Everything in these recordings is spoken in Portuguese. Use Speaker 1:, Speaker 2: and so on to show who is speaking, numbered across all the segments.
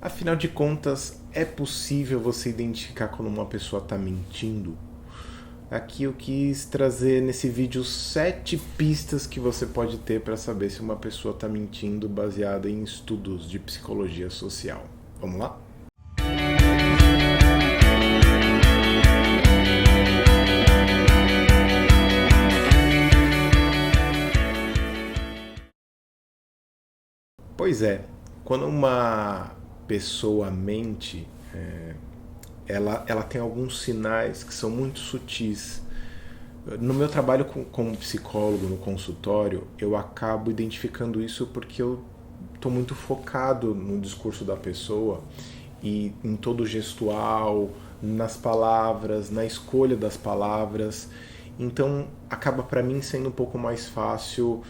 Speaker 1: Afinal de contas, é possível você identificar quando uma pessoa está mentindo? Aqui eu quis trazer nesse vídeo 7 pistas que você pode ter para saber se uma pessoa está mentindo, baseada em estudos de psicologia social. Vamos lá? Pois é, quando uma pessoa mente, ela tem alguns sinais que são muito sutis. No meu trabalho como psicólogo no consultório, eu acabo identificando isso porque eu estou muito focado no discurso da pessoa e em todo o gestual, nas palavras, na escolha das palavras. Então acaba para mim sendo um pouco mais fácil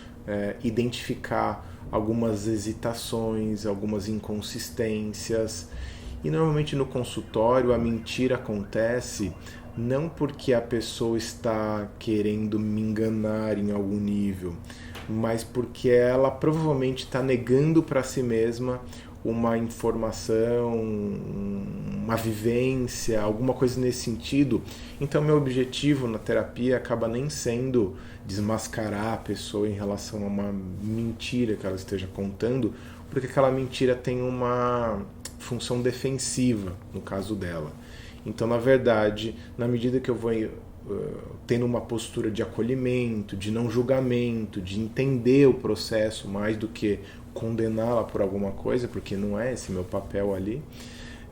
Speaker 1: identificar algumas hesitações, algumas inconsistências. E normalmente no consultório a mentira acontece não porque a pessoa está querendo me enganar em algum nível, mas porque ela provavelmente está negando para si mesma uma informação, uma vivência, alguma coisa nesse sentido. Então meu objetivo na terapia acaba nem sendo desmascarar a pessoa em relação a uma mentira que ela esteja contando, porque aquela mentira tem uma função defensiva no caso dela. Então, na verdade, na medida que eu vou tendo uma postura de acolhimento, de não julgamento, de entender o processo mais do que condená-la por alguma coisa, porque não é esse meu papel ali,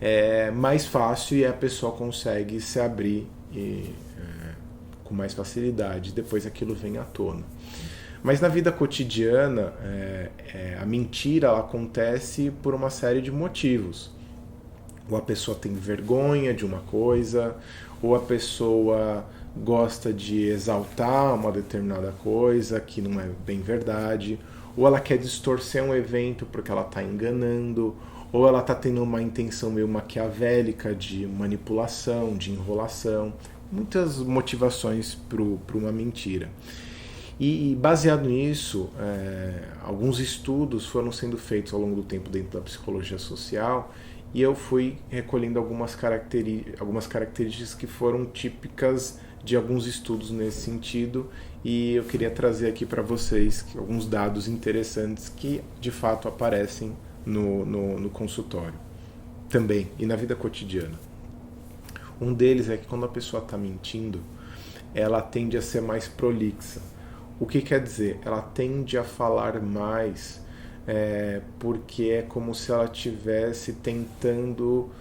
Speaker 1: é mais fácil e a pessoa consegue se abrir com mais facilidade, depois aquilo vem à tona. Mas na vida cotidiana, a mentira ela acontece por uma série de motivos. Ou a pessoa tem vergonha de uma coisa, ou a pessoa gosta de exaltar uma determinada coisa que não é bem verdade, ou ela quer distorcer um evento porque ela está enganando, ou ela está tendo uma intenção meio maquiavélica de manipulação, de enrolação. Muitas motivações para uma mentira. E baseado nisso, alguns estudos foram sendo feitos ao longo do tempo dentro da psicologia social e eu fui recolhendo algumas características que foram típicas de alguns estudos nesse sentido e eu queria trazer aqui para vocês alguns dados interessantes que de fato aparecem no consultório também e na vida cotidiana. Um deles é que quando a pessoa está mentindo, ela tende a ser mais prolixa. O que quer dizer? Ela tende a falar mais porque é como se ela estivesse tentando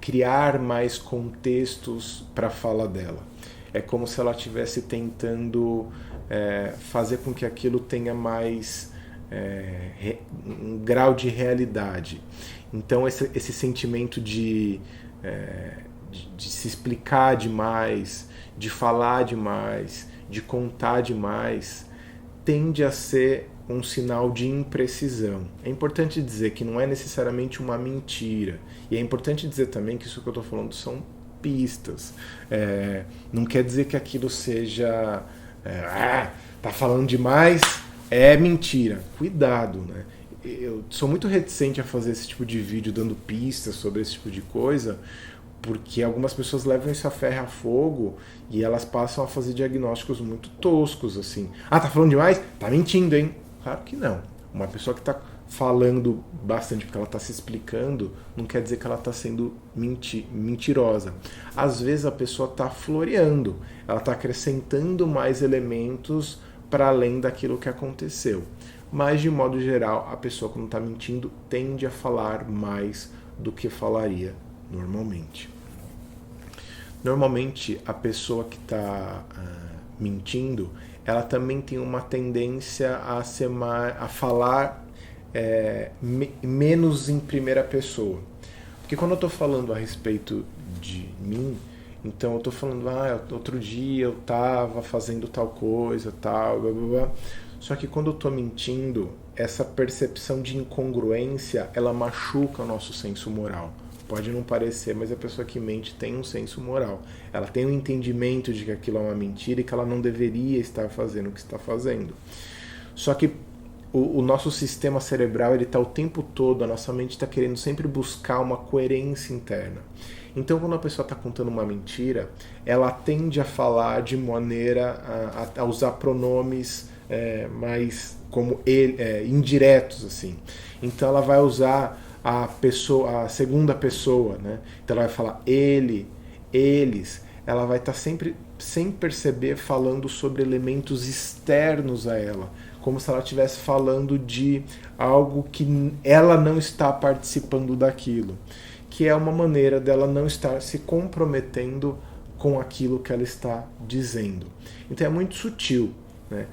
Speaker 1: criar mais contextos para a fala dela. É como se ela estivesse tentando fazer com que aquilo tenha mais um grau de realidade. Então esse sentimento de se explicar demais, de falar demais, de contar demais, tende a ser um sinal de imprecisão. É importante dizer que não é necessariamente uma mentira. E é importante dizer também que isso que eu estou falando são pistas. Não quer dizer que aquilo seja... tá falando demais, é mentira. Cuidado, né? Eu sou muito reticente a fazer esse tipo de vídeo dando pistas sobre esse tipo de coisa, porque algumas pessoas levam isso a ferro a fogo e elas passam a fazer diagnósticos muito toscos, assim. Ah, tá falando demais? Tá mentindo, hein? Claro que não. Uma pessoa que tá falando bastante porque ela tá se explicando, não quer dizer que ela tá sendo mentirosa. Às vezes a pessoa tá floreando, ela tá acrescentando mais elementos para além daquilo que aconteceu. Mas, de modo geral, a pessoa quando está mentindo tende a falar mais do que falaria normalmente. Normalmente, a pessoa que está mentindo, ela também tem uma tendência a falar menos em primeira pessoa. Porque quando eu estou falando a respeito de mim, então eu estou falando, outro dia eu estava fazendo tal coisa, tal, blá, blá, blá. Só que quando eu estou mentindo, essa percepção de incongruência, ela machuca o nosso senso moral. Pode não parecer, mas a pessoa que mente tem um senso moral. Ela tem um entendimento de que aquilo é uma mentira e que ela não deveria estar fazendo o que está fazendo. Só que o nosso sistema cerebral, ele está o tempo todo, a nossa mente está querendo sempre buscar uma coerência interna. Então, quando a pessoa está contando uma mentira, ela tende a falar de maneira a usar pronomes mais como indiretos, assim. Então, ela vai usar a segunda pessoa, né? Então, ela vai falar ele, eles. Ela vai estar sempre, sem perceber, falando sobre elementos externos a ela, como se ela estivesse falando de algo que ela não está participando daquilo, que é uma maneira dela não estar se comprometendo com aquilo que ela está dizendo. Então é muito sutil, né?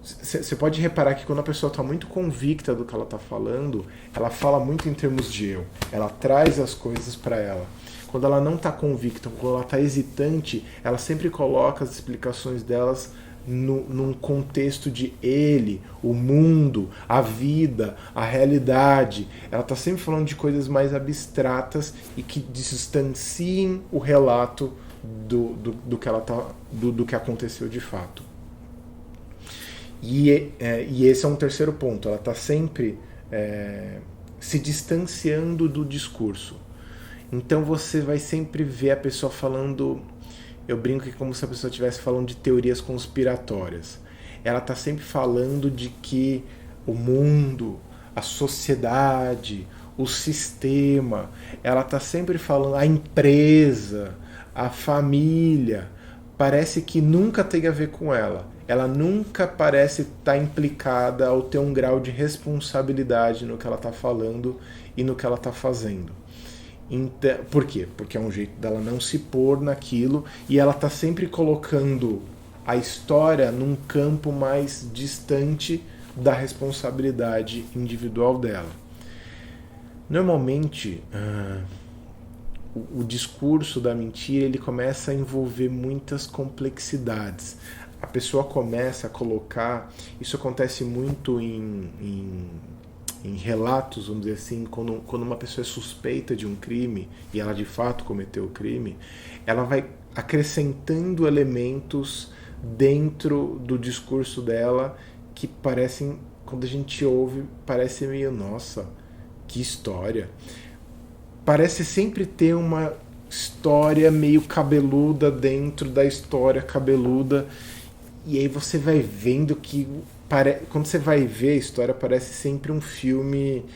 Speaker 1: Você pode reparar que quando a pessoa está muito convicta do que ela está falando, ela fala muito em termos de eu, ela traz as coisas para ela. Quando ela não está convicta, quando ela está hesitante, ela sempre coloca as explicações delas num contexto de ele, o mundo, a vida, a realidade. Ela está sempre falando de coisas mais abstratas e que distanciem o relato do que ela do que aconteceu de fato. E esse é um terceiro ponto. Ela está sempre se distanciando do discurso. Então você vai sempre ver a pessoa falando, eu brinco que é como se a pessoa estivesse falando de teorias conspiratórias. Ela está sempre falando de que o mundo, a sociedade, o sistema, ela está sempre falando, a empresa, a família, parece que nunca tem a ver com ela. Ela nunca parece estar implicada ou ter um grau de responsabilidade no que ela está falando e no que ela está fazendo. Então, por quê? Porque é um jeito dela não se pôr naquilo e ela está sempre colocando a história num campo mais distante da responsabilidade individual dela. Normalmente, o discurso da mentira ele começa a envolver muitas complexidades. A pessoa começa a colocar, isso acontece muito em relatos, vamos dizer assim, quando uma pessoa é suspeita de um crime e ela de fato cometeu o crime, ela vai acrescentando elementos dentro do discurso dela que parecem, quando a gente ouve, parece meio, nossa, que história. Parece sempre ter uma história meio cabeluda dentro da história cabeluda, e aí você vai vendo que quando você vai ver a história, parece sempre um filme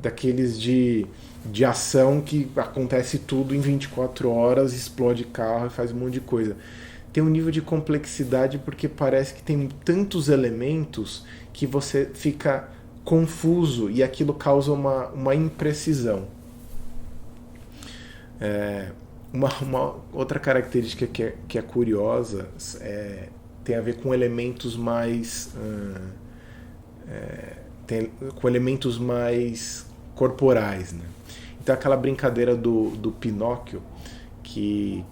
Speaker 1: daqueles de ação que acontece tudo em 24 horas, explode carro e faz um monte de coisa. Tem um nível de complexidade porque parece que tem tantos elementos que você fica confuso e aquilo causa uma imprecisão. Uma outra característica que é curiosa tem a ver com elementos mais com elementos mais corporais, né? Então aquela brincadeira do Pinóquio que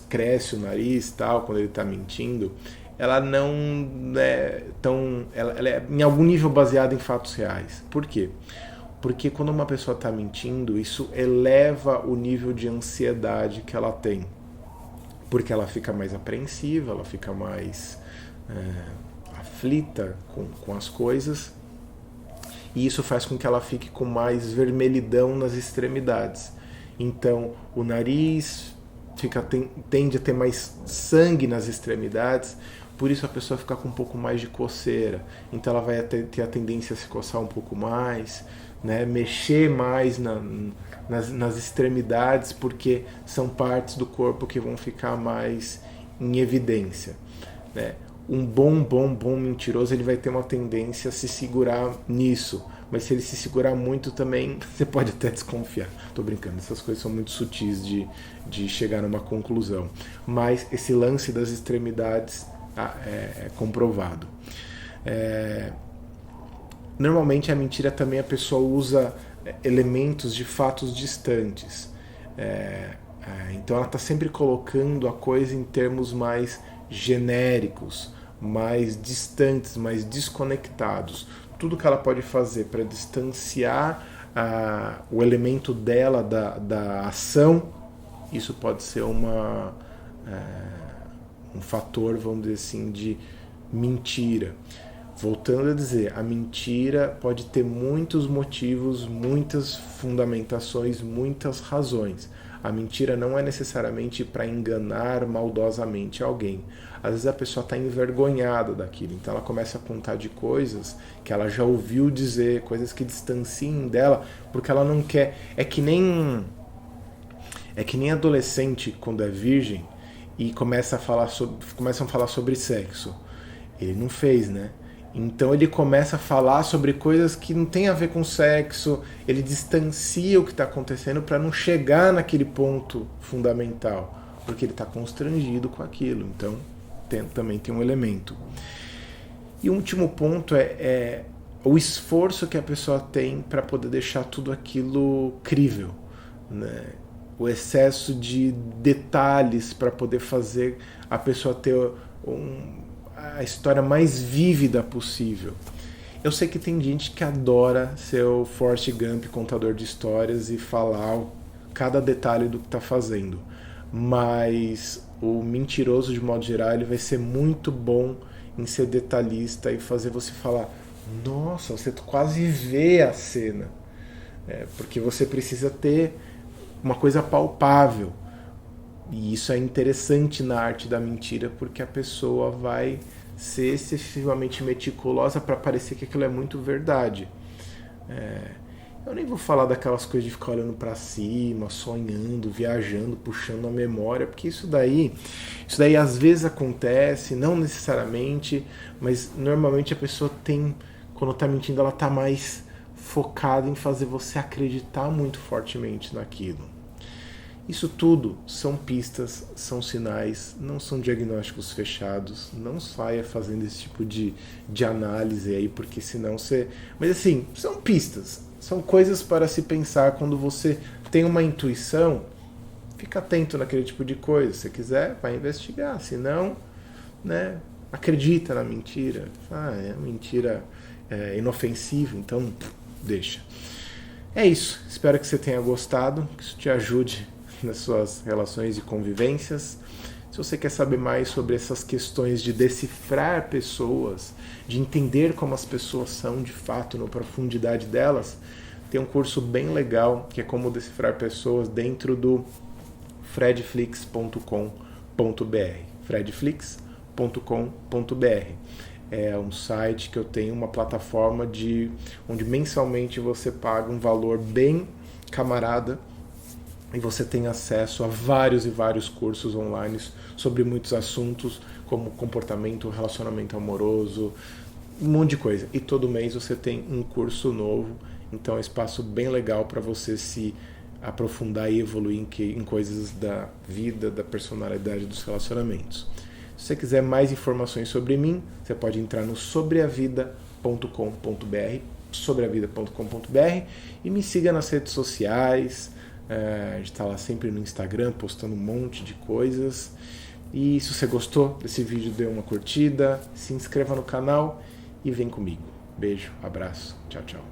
Speaker 1: cresce o nariz tal quando ele está mentindo, ela não é tão, ela é em algum nível baseada em fatos reais. Por quê? Porque quando uma pessoa está mentindo, isso eleva o nível de ansiedade que ela tem. Porque ela fica mais apreensiva, ela fica mais aflita com as coisas, e isso faz com que ela fique com mais vermelhidão nas extremidades. Então o nariz tende a ter mais sangue nas extremidades, por isso a pessoa fica com um pouco mais de coceira. Então ela vai ter a tendência a se coçar um pouco mais, né? Mexer mais nas extremidades, porque são partes do corpo que vão ficar mais em evidência, né? Um bom mentiroso, ele vai ter uma tendência a se segurar nisso, mas se ele se segurar muito também, você pode até desconfiar. Tô brincando, essas coisas são muito sutis de chegar numa conclusão, mas esse lance das extremidades é comprovado. Normalmente a mentira também a pessoa usa elementos de fatos distantes. Então ela está sempre colocando a coisa em termos mais genéricos, mais distantes, mais desconectados. Tudo que ela pode fazer para distanciar o elemento dela da ação, isso pode ser um fator, vamos dizer assim, de mentira. Voltando a dizer, a mentira pode ter muitos motivos, muitas fundamentações, muitas razões. A mentira não é necessariamente para enganar maldosamente alguém. Às vezes a pessoa está envergonhada daquilo, então ela começa a contar de coisas que ela já ouviu dizer, coisas que distanciem dela, porque ela não quer. É que nem adolescente quando é virgem e começam a falar sobre sexo. Ele não fez, né? Então ele começa a falar sobre coisas que não tem a ver com sexo, ele distancia o que está acontecendo para não chegar naquele ponto fundamental, porque ele está constrangido com aquilo. Então também tem um elemento. E o último ponto é o esforço que a pessoa tem para poder deixar tudo aquilo crível, né? O excesso de detalhes para poder fazer a pessoa ter a história mais vívida possível. Eu sei que tem gente que adora ser o Forrest Gump, contador de histórias, e falar cada detalhe do que está fazendo. Mas o mentiroso, de modo geral, ele vai ser muito bom em ser detalhista e fazer você falar: nossa, você quase vê a cena. Porque você precisa ter uma coisa palpável. E isso é interessante na arte da mentira, porque a pessoa vai ser excessivamente meticulosa para parecer que aquilo é muito verdade. Eu nem vou falar daquelas coisas de ficar olhando para cima, sonhando, viajando, puxando a memória, porque isso daí às vezes acontece, não necessariamente, mas normalmente a pessoa tem, quando está mentindo, ela está mais focada em fazer você acreditar muito fortemente naquilo. Isso tudo são pistas, são sinais, não são diagnósticos fechados. Não saia fazendo esse tipo de análise aí, porque senão você... Mas assim, são pistas, são coisas para se pensar quando você tem uma intuição. Fica atento naquele tipo de coisa. Se quiser, vai investigar. Se não, né, acredita na mentira. Mentira inofensiva, então deixa. É isso. Espero que você tenha gostado, que isso te ajude nas suas relações e convivências. Se você quer saber mais sobre essas questões de decifrar pessoas, de entender como as pessoas são de fato, na profundidade delas, tem um curso bem legal que é como decifrar pessoas dentro do fredflix.com.br. fredflix.com.br é um site que eu tenho, uma plataforma onde mensalmente você paga um valor bem camarada e você tem acesso a vários e vários cursos online sobre muitos assuntos, como comportamento, relacionamento amoroso, um monte de coisa. E todo mês você tem um curso novo, então é um espaço bem legal para você se aprofundar e evoluir em coisas da vida, da personalidade, dos relacionamentos. Se você quiser mais informações sobre mim, você pode entrar no sobreavida.com.br e me siga nas redes sociais. A gente está lá sempre no Instagram postando um monte de coisas. E se você gostou desse vídeo, dê uma curtida, se inscreva no canal e vem comigo. Beijo, abraço, tchau, tchau.